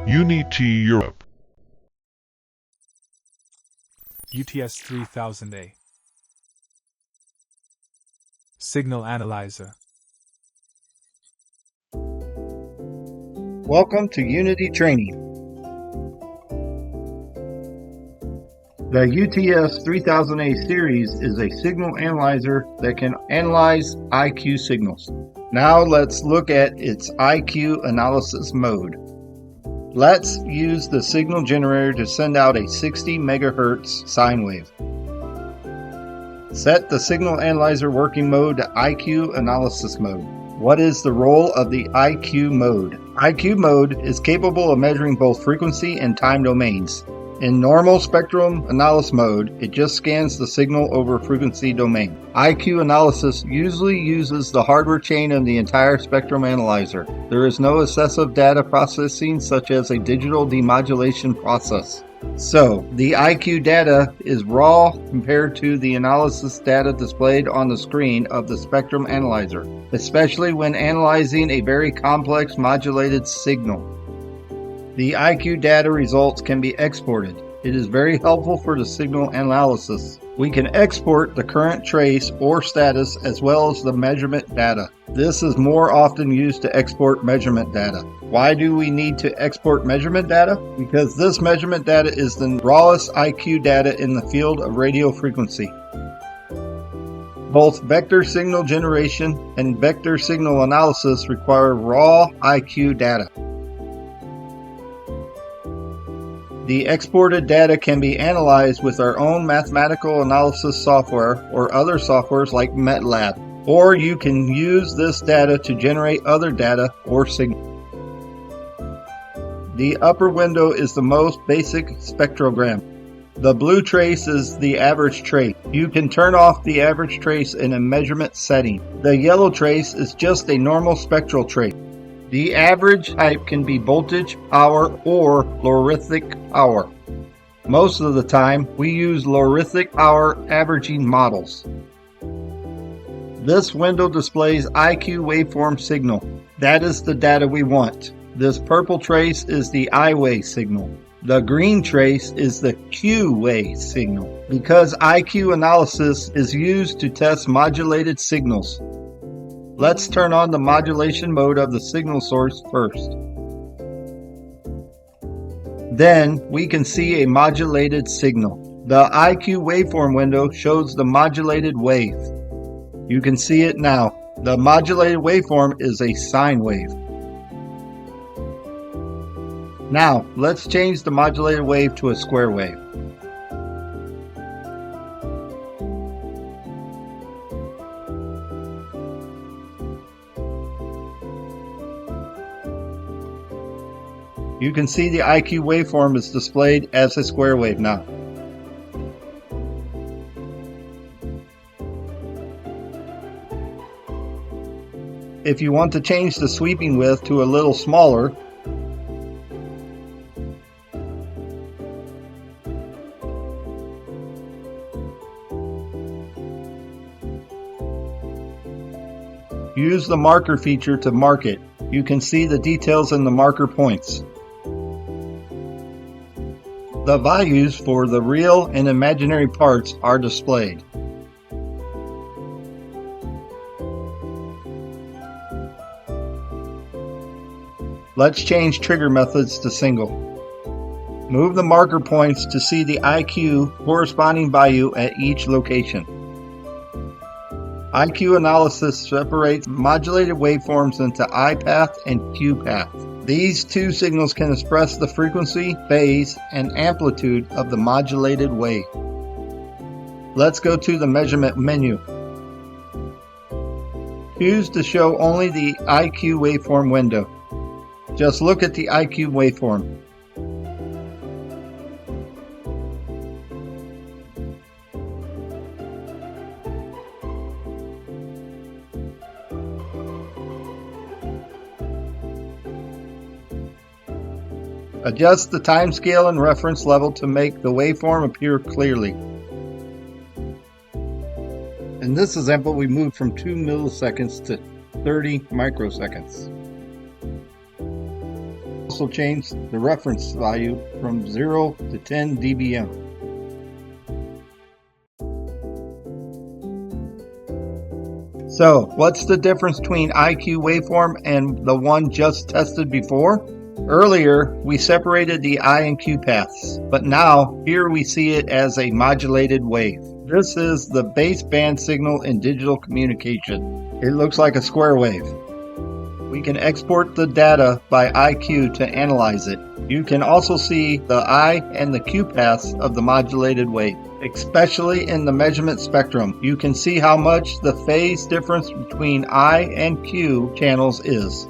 UNI-T Europe. UTS3000A. Signal Analyzer. Welcome to Unity Training. The UTS3000A series is a signal analyzer that can analyze IQ signals. Now let's look at its IQ analysis mode. Let's use the signal generator to send out a 60 MHz sine wave. Set the signal analyzer working mode to IQ analysis mode. What is the role of the IQ mode? IQ mode is capable of measuring both frequency and time domains. In normal spectrum analysis mode, it just scans the signal over frequency domain. IQ analysis usually uses the hardware chain of the entire spectrum analyzer. There is no excessive data processing such as a digital demodulation process. So, the IQ data is raw compared to the analysis data displayed on the screen of the spectrum analyzer, especially when analyzing a very complex modulated signal. The IQ data results can be exported. It is very helpful for the signal analysis. We can export the current trace or status as well as the measurement data. This is more often used to export measurement data. Why do we need to export measurement data? Because this measurement data is the rawest IQ data in the field of radio frequency. Both vector signal generation and vector signal analysis require raw IQ data. The exported data can be analyzed with our own mathematical analysis software or other softwares like MATLAB, or you can use this data to generate other data or signals. The upper window is the most basic spectrogram. The blue trace is the average trace. You can turn off the average trace in a measurement setting. The yellow trace is just a normal spectral trace. The average type can be voltage, power, or logarithmic power. Most of the time, we use logarithmic power averaging models. This window displays IQ waveform signal. That is the data we want. This purple trace is the I wave signal. The green trace is the Q wave signal. Because IQ analysis is used to test modulated signals. Let's turn on the modulation mode of the signal source first. Then we can see a modulated signal. The IQ waveform window shows the modulated wave. You can see it now. The modulated waveform is a sine wave. Now, let's change the modulated wave to a square wave. You can see the IQ waveform is displayed as a square wave now. If you want to change the sweeping width to a little smaller, use the marker feature to mark it. You can see the details in the marker points. The values for the real and imaginary parts are displayed. Let's change trigger methods to single. Move the marker points to see the IQ corresponding value at each location. IQ analysis separates modulated waveforms into I path and Q path. These two signals can express the frequency, phase, and amplitude of the modulated wave. Let's go to the measurement menu. Choose to show only the IQ waveform window. Just look at the IQ waveform. Adjust the time scale and reference level to make the waveform appear clearly. In this example, we moved from 2 milliseconds to 30 microseconds. also change the reference value from 0 to 10 dBm. So, what's the difference between IQ waveform and the one just tested before? Earlier, we separated the I and Q paths, but now here we see it as a modulated wave. This is the baseband signal in digital communication. It looks like a square wave. We can export the data by IQ to analyze it. You can also see the I and the Q paths of the modulated wave. Especially in the measurement spectrum, you can see how much the phase difference between I and Q channels is.